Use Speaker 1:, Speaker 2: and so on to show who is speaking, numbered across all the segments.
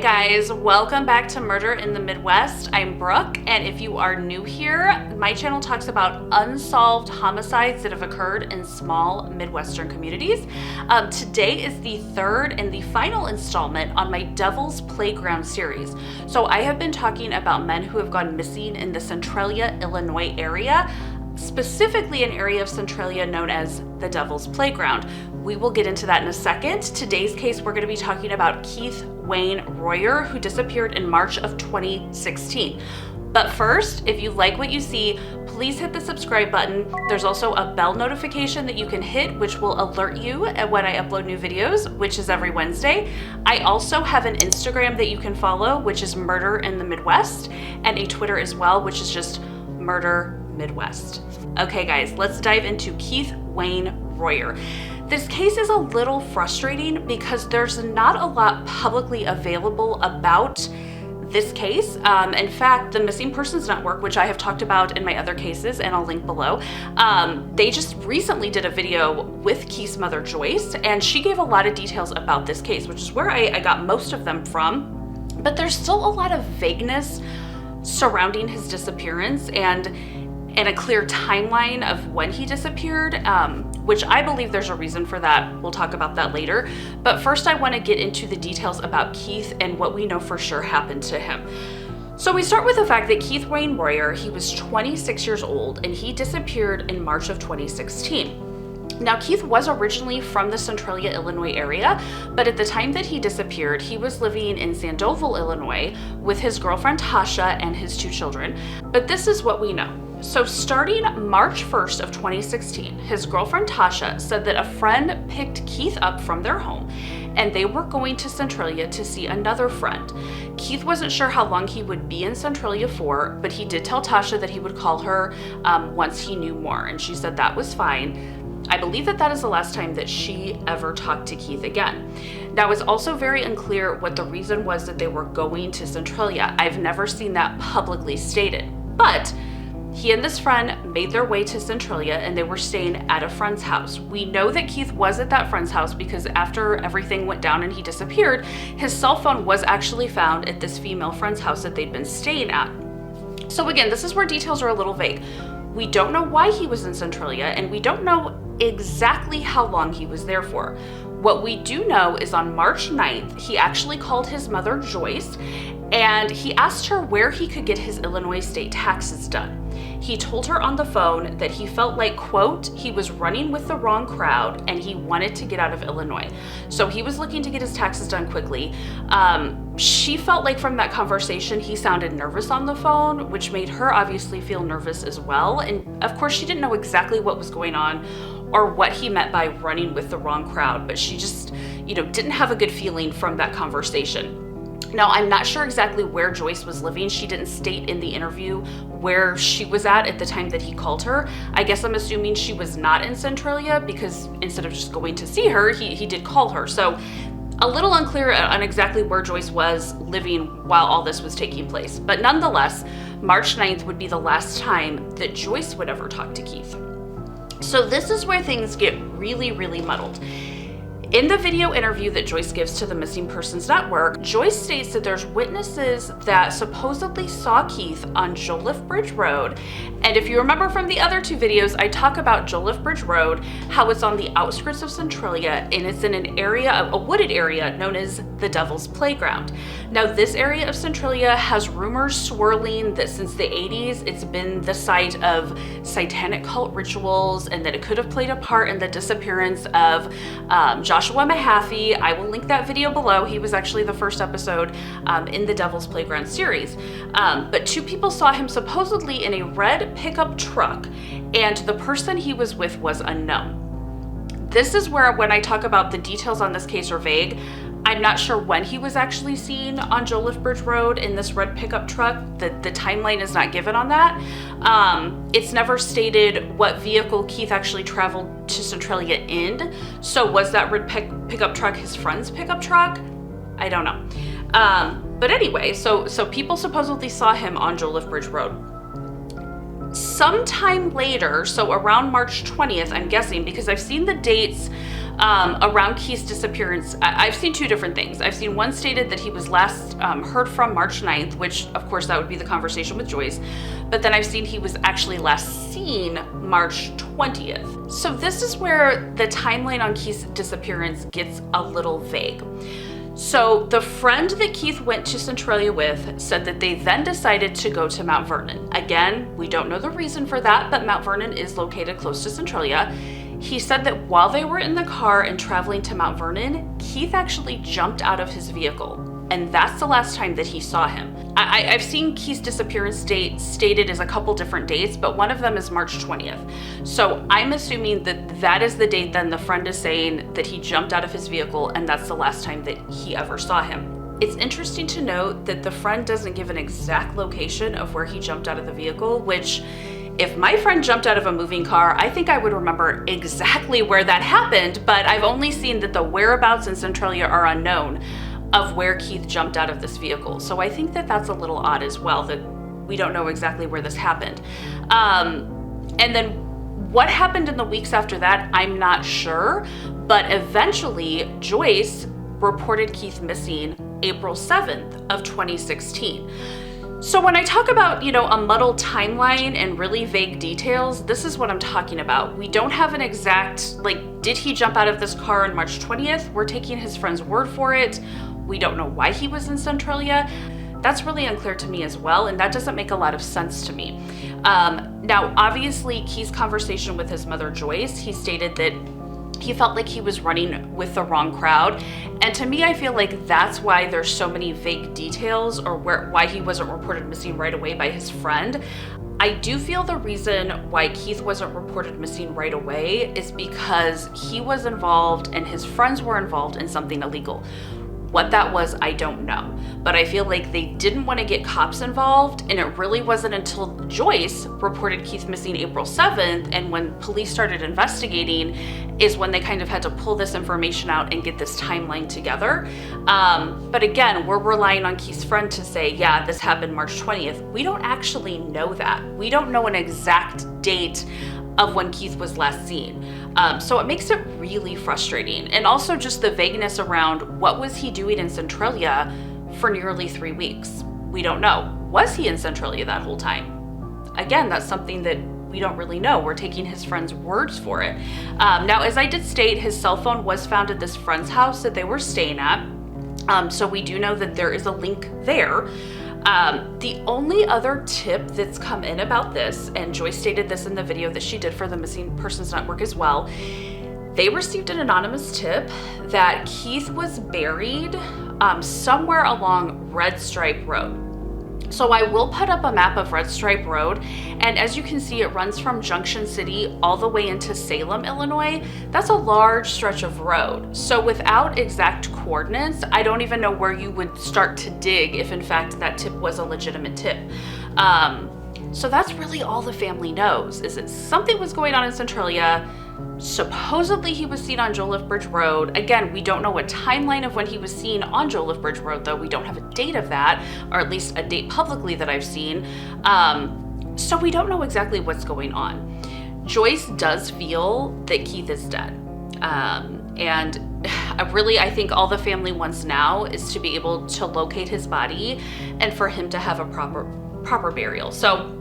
Speaker 1: guys, welcome back to Murder in the Midwest. I'm Brooke, and if you are new here, my channel talks about unsolved homicides that have occurred in small Midwestern communities. Today is the third and the final installment on my Devil's Playground series. So I have been talking about men who have gone missing in the Centralia, Illinois area, specifically an area of Centralia known as the Devil's Playground. We will get into that in a second. Today's case, we're going to be talking about Keith Wayne Royer, who disappeared in March of 2016. But first, if you like what you see, please hit the subscribe button. There's also a bell notification that you can hit, which will alert you when I upload new videos, which is every Wednesday. I also have an Instagram that you can follow, which is Murder in the Midwest, and a Twitter as well, which is just Murder Midwest. Okay guys, let's dive into Keith Wayne Royer. This case is a little frustrating because there's not a lot publicly available about this case. In fact, the Missing Persons Network, which I have talked about in my other cases, and I'll link below, they just recently did a video with Keith's mother, Joyce, and she gave a lot of details about this case, which is where I got most of them from. But there's still a lot of vagueness surrounding his disappearance and a clear timeline of when he disappeared, which I believe there's a reason for that. We'll talk about that later. But first I want to get into the details about Keith and what we know for sure happened to him. So we start with the fact that Keith Wayne Royer, he was 26 years old and he disappeared in March of 2016. Now, Keith was originally from the Centralia, Illinois area, but at the time that he disappeared, he was living in Sandoval, Illinois with his girlfriend Tasha and his 2 children. But this is what we know. So starting March 1st of 2016, his girlfriend Tasha said that a friend picked Keith up from their home and they were going to Centralia to see another friend. Keith wasn't sure how long he would be in Centralia for, but he did tell Tasha that he would call her once he knew more, and she said that was fine. I believe that is the last time that she ever talked to Keith again. Now, it's also very unclear what the reason was that they were going to Centralia. I've never seen that publicly stated, but he and this friend made their way to Centralia and they were staying at a friend's house. We know that Keith was at that friend's house because after everything went down and he disappeared, his cell phone was actually found at this female friend's house that they'd been staying at. So again, this is where details are a little vague. We don't know why he was in Centralia and we don't know exactly how long he was there for. What we do know is on March 9th, he actually called his mother, Joyce, and he asked her where he could get his Illinois state taxes done. He told her on the phone that he felt like, quote, he was running with the wrong crowd and he wanted to get out of Illinois. So he was looking to get his taxes done quickly. She felt like from that conversation, he sounded nervous on the phone, which made her obviously feel nervous as well. And of course, she didn't know exactly what was going on or what he meant by running with the wrong crowd, but she just, didn't have a good feeling from that conversation. Now, I'm not sure exactly where Joyce was living. She didn't state in the interview where she was at the time that he called her. I guess I'm assuming she was not in Centralia because instead of just going to see her, he did call her. So a little unclear on exactly where Joyce was living while all this was taking place. But nonetheless, March 9th would be the last time that Joyce would ever talk to Keith. So this is where things get really, really muddled. In the video interview that Joyce gives to the Missing Persons Network, Joyce states that there's witnesses that supposedly saw Keith on Joliff Bridge Road. And if you remember from the other 2 videos, I talk about Joliff Bridge Road, how it's on the outskirts of Centralia, and it's in an area, a wooded area known as the Devil's Playground. Now, this area of Centralia has rumors swirling that since the 80s, it's been the site of satanic cult rituals and that it could have played a part in the disappearance of Joshua Mahaffey. I will link that video below. He was actually the first episode in the Devil's Playground series. But 2 people saw him supposedly in a red pickup truck, and the person he was with was unknown. This is where, when I talk about the details on this case are vague, I'm not sure when he was actually seen on Joliff Bridge Road in this red pickup truck. The timeline is not given on that. It's never stated what vehicle Keith actually traveled to Centralia in. So was that red pickup truck his friend's pickup truck? I don't know. But anyway, so people supposedly saw him on Joliff Bridge Road. Sometime later, so around March 20th, I'm guessing, because I've seen the dates around Keith's disappearance, I've seen two different things. I've seen one stated that he was last heard from March 9th, which of course that would be the conversation with Joyce. But then I've seen he was actually last seen March 20th. So this is where the timeline on Keith's disappearance gets a little vague. So the friend that Keith went to Centralia with said that they then decided to go to Mount Vernon. Again, we don't know the reason for that, but Mount Vernon is located close to Centralia. He said that while they were in the car and traveling to Mount Vernon, Keith actually jumped out of his vehicle. And that's the last time that he saw him. I've seen Keith's disappearance date stated as a couple different dates, but one of them is March 20th. So I'm assuming that that is the date then the friend is saying that he jumped out of his vehicle, and that's the last time that he ever saw him. It's interesting to note that the friend doesn't give an exact location of where he jumped out of the vehicle, which if my friend jumped out of a moving car, I think I would remember exactly where that happened, but I've only seen that the whereabouts in Centralia are unknown of where Keith jumped out of this vehicle. So I think that that's a little odd as well, that we don't know exactly where this happened. And then what happened in the weeks after that, I'm not sure, but eventually Joyce reported Keith missing April 7th of 2016. So when I talk about, a muddled timeline and really vague details, this is what I'm talking about. We don't have an exact, did he jump out of this car on March 20th? We're taking his friend's word for it. We don't know why he was in Centralia. That's really unclear to me as well, and that doesn't make a lot of sense to me. Now, obviously, Keith's conversation with his mother, Joyce, he stated that he felt like he was running with the wrong crowd. And to me, I feel like that's why there's so many vague details, or why he wasn't reported missing right away by his friend. I do feel the reason why Keith wasn't reported missing right away is because he was involved and his friends were involved in something illegal. What that was, I don't know. But I feel like they didn't want to get cops involved, and it really wasn't until Joyce reported Keith missing April 7th, and when police started investigating, is when they kind of had to pull this information out and get this timeline together. But again, we're relying on Keith's friend to say, yeah, this happened March 20th. We don't actually know that. We don't know an exact date of when Keith was last seen. So it makes it really frustrating. And also just the vagueness around what was he doing in Centralia for nearly 3 weeks. We don't know. Was he in Centralia that whole time? Again, that's something that we don't really know. We're taking his friend's words for it. Now, as I did state, his cell phone was found at this friend's house that they were staying at. So we do know that there is a link there. The only other tip that's come in about this, and Joyce stated this in the video that she did for the Missing Persons Network as well, they received an anonymous tip that Keith was buried somewhere along Red Stripe Road. So I will put up a map of Red Stripe Road, and as you can see, it runs from Junction City all the way into Salem, Illinois. That's a large stretch of road. So without exact coordinates, I don't even know where you would start to dig if in fact that tip was a legitimate tip. So that's really all the family knows, is that something was going on in Centralia. Supposedly he was seen on Joliff Bridge Road. Again, we don't know a timeline of when he was seen on Joliff Bridge Road, though. We don't have a date of that, or at least a date publicly that I've seen. So we don't know exactly what's going on. Joyce does feel that Keith is dead. And I think all the family wants now is to be able to locate his body and for him to have a proper burial. So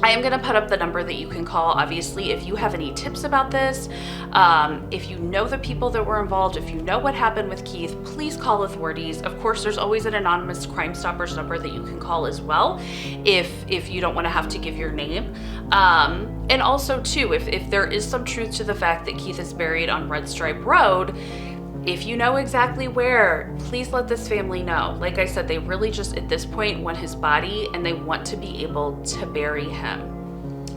Speaker 1: I am going to put up the number that you can call, obviously, if you have any tips about this, if you know the people that were involved, if you know what happened with Keith, please call authorities. Of course, there's always an anonymous Crime Stoppers number that you can call as well, if you don't want to have to give your name. And also, too, if there is some truth to the fact that Keith is buried on Red Stripe Road, if you know exactly where, please let this family know. Like I said, they really just at this point want his body, and they want to be able to bury him.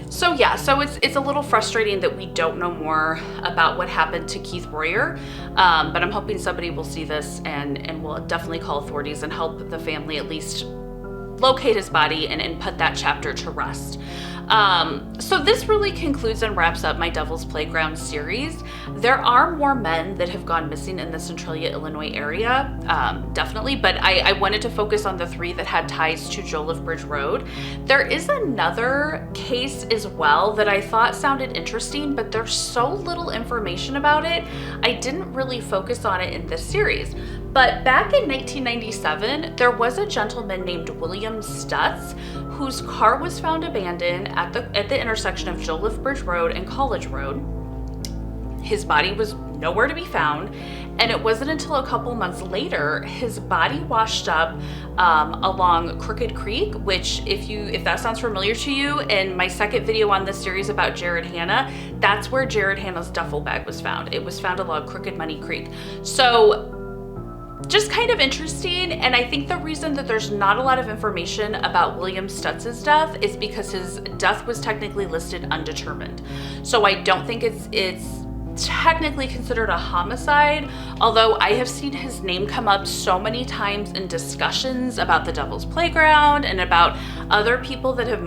Speaker 1: So it's a little frustrating that we don't know more about what happened to Keith Royer, but I'm hoping somebody will see this and will definitely call authorities and help the family at least locate his body and put that chapter to rest. So this really concludes and wraps up my Devil's Playground series. There are more men that have gone missing in the Centralia, Illinois area, definitely, but I wanted to focus on the 3 that had ties to Joliff Bridge Road. There is another case as well that I thought sounded interesting, but there's so little information about it, I didn't really focus on it in this series. But back in 1997, there was a gentleman named William Stutz whose car was found abandoned at the intersection of Joliff Bridge Road and College Road. His body was nowhere to be found, and it wasn't until a couple months later his body washed up along Crooked Creek, which if that sounds familiar to you, in my second video on this series about Jared Hanna, that's where Jared Hanna's duffel bag was found. It was found along Crooked Money Creek. So just kind of interesting, and I think the reason that there's not a lot of information about William Stutz's death is because his death was technically listed undetermined. So I don't think it's technically considered a homicide, although I have seen his name come up so many times in discussions about the Devil's Playground and about other people that have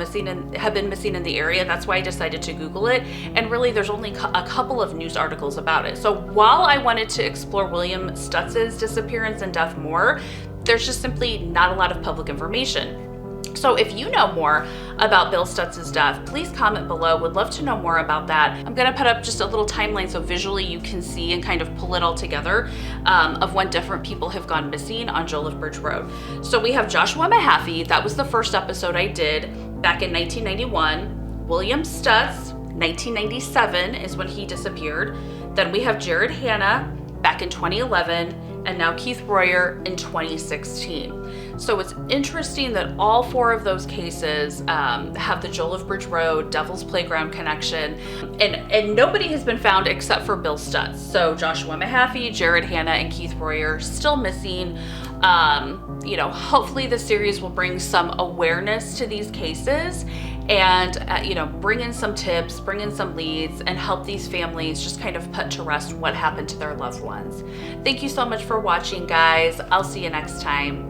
Speaker 1: been missing in the area. That's why I decided to Google it, and really there's only a couple of news articles about it. So while I wanted to explore William Stutz's disappearance and death more, there's just simply not a lot of public information. So if you know more about Bill Stutz's death, please comment below. Would love to know more about that. I'm gonna put up just a little timeline so visually you can see and kind of pull it all together of when different people have gone missing on Joliff Bridge Road. So we have Joshua Mahaffey. That was the first episode I did back in 1991. William Stutz, 1997 is when he disappeared. Then we have Jared Hanna back in 2011, and now Keith Royer in 2016. So it's interesting that all 4 of those cases have the Joliff Bridge Road, Devil's Playground connection, and nobody has been found except for Bill Stutz. So Joshua Mahaffey, Jared Hanna, and Keith Royer still missing. You know, hopefully the series will bring some awareness to these cases and, you know, bring in some tips, bring in some leads, and help these families just kind of put to rest what happened to their loved ones. Thank you so much for watching, guys. I'll see you next time.